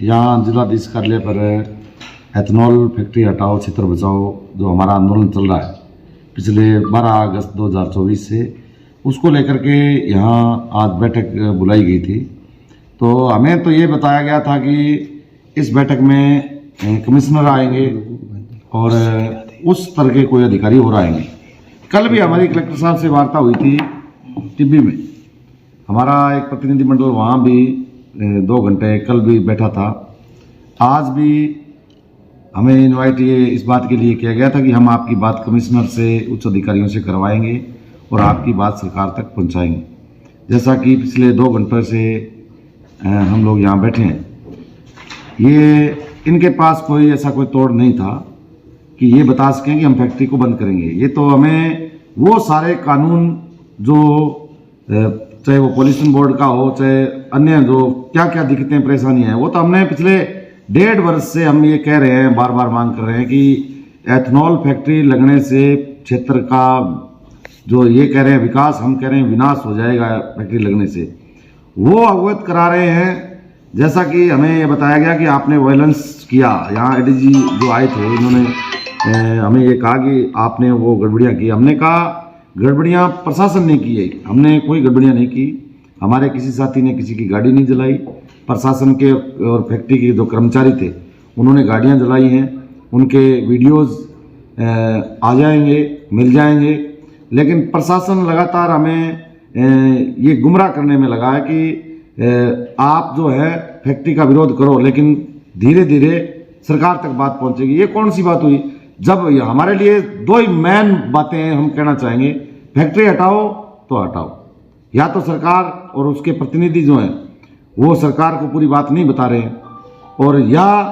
यहाँ जिलाधीश कार्यालय पर एथनॉल फैक्ट्री हटाओ क्षेत्र बचाओ जो हमारा आंदोलन चल रहा है पिछले 12 अगस्त 2024 से, उसको लेकर के यहाँ आज बैठक बुलाई गई थी। तो हमें तो ये बताया गया था कि इस बैठक में कमिश्नर आएंगे और उस तरह के कोई अधिकारी और आएंगे। कल भी हमारी कलेक्टर साहब से वार्ता हुई थी टिब्बी में, हमारा एक प्रतिनिधिमंडल वहाँ भी 2 घंटे कल भी बैठा था। आज भी हमें इनवाइट ये इस बात के लिए किया गया था कि हम आपकी बात कमिश्नर से, उच्च अधिकारियों से करवाएंगे और आपकी बात सरकार तक पहुंचाएंगे। जैसा कि पिछले 2 घंटों से हम लोग यहाँ बैठे हैं, ये इनके पास कोई ऐसा कोई तोड़ नहीं था कि ये बता सकें कि हम फैक्ट्री को बंद करेंगे। ये तो हमें वो सारे कानून जो चाहे वो पॉल्यूशन बोर्ड का हो, चाहे अन्य जो क्या क्या दिक्कतें परेशानियां हैं, वो तो हमने पिछले 1.5 वर्ष से हम ये कह रहे हैं, बार बार मांग कर रहे हैं कि एथनॉल फैक्ट्री लगने से क्षेत्र का जो ये कह रहे हैं विकास, हम कह रहे हैं विनाश हो जाएगा फैक्ट्री लगने से, वो अवगत करा रहे हैं। जैसा कि हमें ये बताया गया कि आपने वायलेंस किया, यहाँ एडीजी जो आए थे इन्होंने हमें ये कहा कि आपने वो गड़बड़ियाँ की। हमने कहा गड़बड़ियाँ प्रशासन ने की है, हमने कोई गड़बड़ियाँ नहीं की। हमारे किसी साथी ने किसी की गाड़ी नहीं जलाई, प्रशासन के और फैक्ट्री के जो कर्मचारी थे उन्होंने गाड़ियाँ जलाई हैं। उनके वीडियोज़ आ जाएंगे, मिल जाएंगे। लेकिन प्रशासन लगातार हमें ये गुमराह करने में लगा है कि आप जो है फैक्ट्री का विरोध करो लेकिन धीरे धीरे सरकार तक बात पहुंचेगी। ये कौन सी बात हुई? जब हमारे लिए 2 ही मेन बातें हम कहना चाहेंगे, फैक्ट्री हटाओ तो हटाओ, या तो सरकार और उसके प्रतिनिधि जो हैं वो सरकार को पूरी बात नहीं बता रहे हैं, और या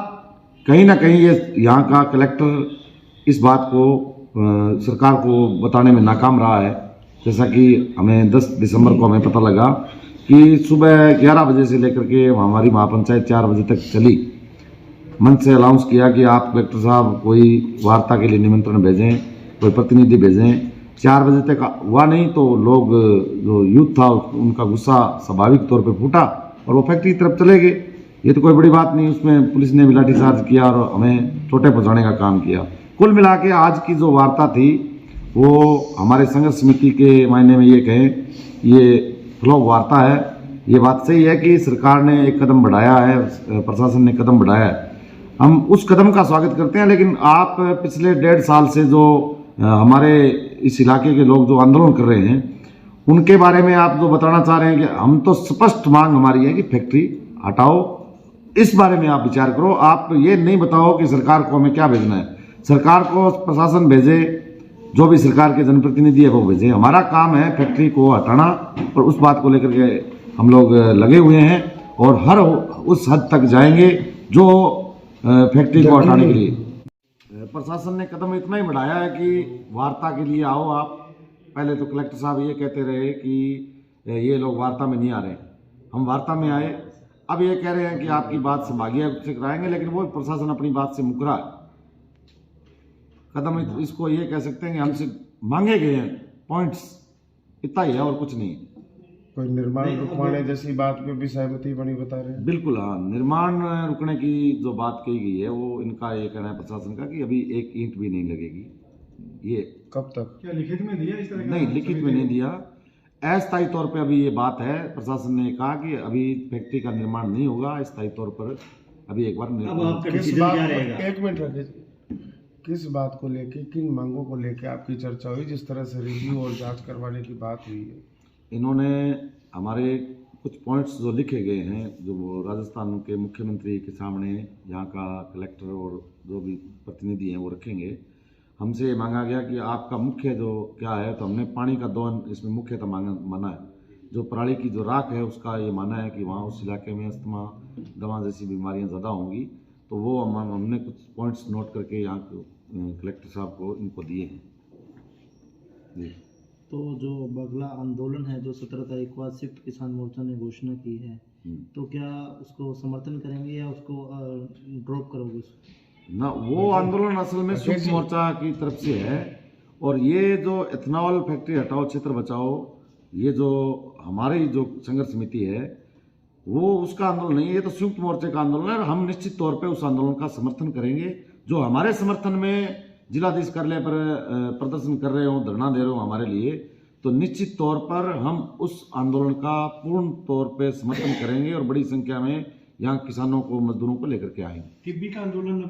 कहीं ना कहीं ये यहाँ का कलेक्टर इस बात को सरकार को बताने में नाकाम रहा है। जैसा कि हमें 10 दिसंबर को हमें पता लगा कि सुबह 11 बजे से लेकर के हमारी महापंचायत 4 बजे तक चली। मंच से अनाउंस किया कि आप कलेक्टर साहब कोई वार्ता के लिए निमंत्रण भेजें, कोई प्रतिनिधि भेजें। 4 बजे तक हुआ नहीं तो लोग जो यूथ था उनका गुस्सा स्वाभाविक तौर पे फूटा और वो फैक्ट्री की तरफ चले गए। ये तो कोई बड़ी बात नहीं, उसमें पुलिस ने भी लाठीचार्ज किया और हमें चोटें पहुँचाने का काम किया। कुल मिला के आज की जो वार्ता थी वो हमारे संघर्ष समिति के मायने में ये कहें, ये फ्लॉप वार्ता है। ये बात सही है कि सरकार ने एक कदम बढ़ाया है, प्रशासन ने कदम बढ़ाया है, हम उस कदम का स्वागत करते हैं। लेकिन आप पिछले 1.5 साल से जो हमारे इस इलाके के लोग जो आंदोलन कर रहे हैं उनके बारे में आप जो बताना चाह रहे हैं कि हम तो स्पष्ट मांग हमारी है कि फैक्ट्री हटाओ, इस बारे में आप विचार करो। आप ये नहीं बताओ कि सरकार को हमें क्या भेजना है। सरकार को प्रशासन भेजे, जो भी सरकार के जनप्रतिनिधि है वो भेजे। हमारा काम है फैक्ट्री को हटाना और उस बात को लेकर के हम लोग लगे हुए हैं और हर उस हद तक जाएंगे जो फैक्ट्री को हटाने के लिए। प्रशासन ने कदम इतना ही बढ़ाया है कि वार्ता के लिए आओ आप। पहले तो कलेक्टर साहब ये कहते रहे कि ये लोग वार्ता में नहीं आ रहे, हम वार्ता में आए। अब ये कह रहे हैं कि आपकी बात संभागीय से कराएंगे, लेकिन वो प्रशासन अपनी बात से मुकरा है। कदम इसको ये कह सकते हैं कि हमसे मांगे गए हैं पॉइंट्स, इतना ही है और कुछ नहीं। कोई निर्माण रुकवाने जैसी बात पे भी सहमति बनी बता रहे हैं? बिल्कुल हाँ, निर्माण रुकने की जो बात कही गई है वो इनका ये कहना है प्रशासन का कि अभी 1 ईंट भी नहीं लगेगी। ये कब तक? क्या लिखित में दिया इस तरह का? नहीं, लिखित में नहीं दिया, अस्थायी तौर पे अभी ये बात है। प्रशासन ने कहा कि अभी फैक्ट्री का निर्माण नहीं होगा, अस्थायी तौर पर अभी एक बार एक मिनट रखिए, किस बात को लेके, किन मांगों को लेके आपकी चर्चा हुई? जिस तरह से रिव्यू और जांच करवाने की बात हुई है, इन्होंने हमारे कुछ पॉइंट्स जो लिखे गए हैं जो राजस्थान के मुख्यमंत्री के सामने यहाँ का कलेक्टर और जो भी प्रतिनिधि हैं वो रखेंगे। हमसे ये मांगा गया कि आपका मुख्य जो क्या है, तो हमने पानी का दोहन इसमें मुख्यतः माना है। जो पराली की जो राख है उसका ये माना है कि वहाँ उस इलाके में अस्थमा, दमा जैसी बीमारियाँ ज़्यादा होंगी। तो वो हमने कुछ पॉइंट्स नोट करके यहाँ कलेक्टर साहब को इनको दिए हैं जी। तो जो बगला आंदोलन है जो 17 तारीख को आज संयुक्त किसान मोर्चा ने घोषणा की है, तो क्या उसको समर्थन करेंगे या उसको ड्रॉप करोगे? ना, वो आंदोलन असल में संयुक्त मोर्चा की तरफ से है। और ये जो एथनॉल फैक्ट्री हटाओ क्षेत्र बचाओ, ये जो हमारी जो संघर्ष समिति है वो उसका आंदोलन नहीं है, ये तो संयुक्त मोर्चे का आंदोलन है और हम निश्चित तौर पे उस आंदोलन का समर्थन करेंगे। जो हमारे समर्थन में जिलाधीश कार्यालय पर प्रदर्शन कर रहे हो, धरना दे रहे हो हमारे लिए, तो निश्चित तौर पर हम उस आंदोलन का पूर्ण तौर पे समर्थन करेंगे और बड़ी संख्या में यहाँ किसानों को, मजदूरों को लेकर के आएंगे। टिब्बी का आंदोलन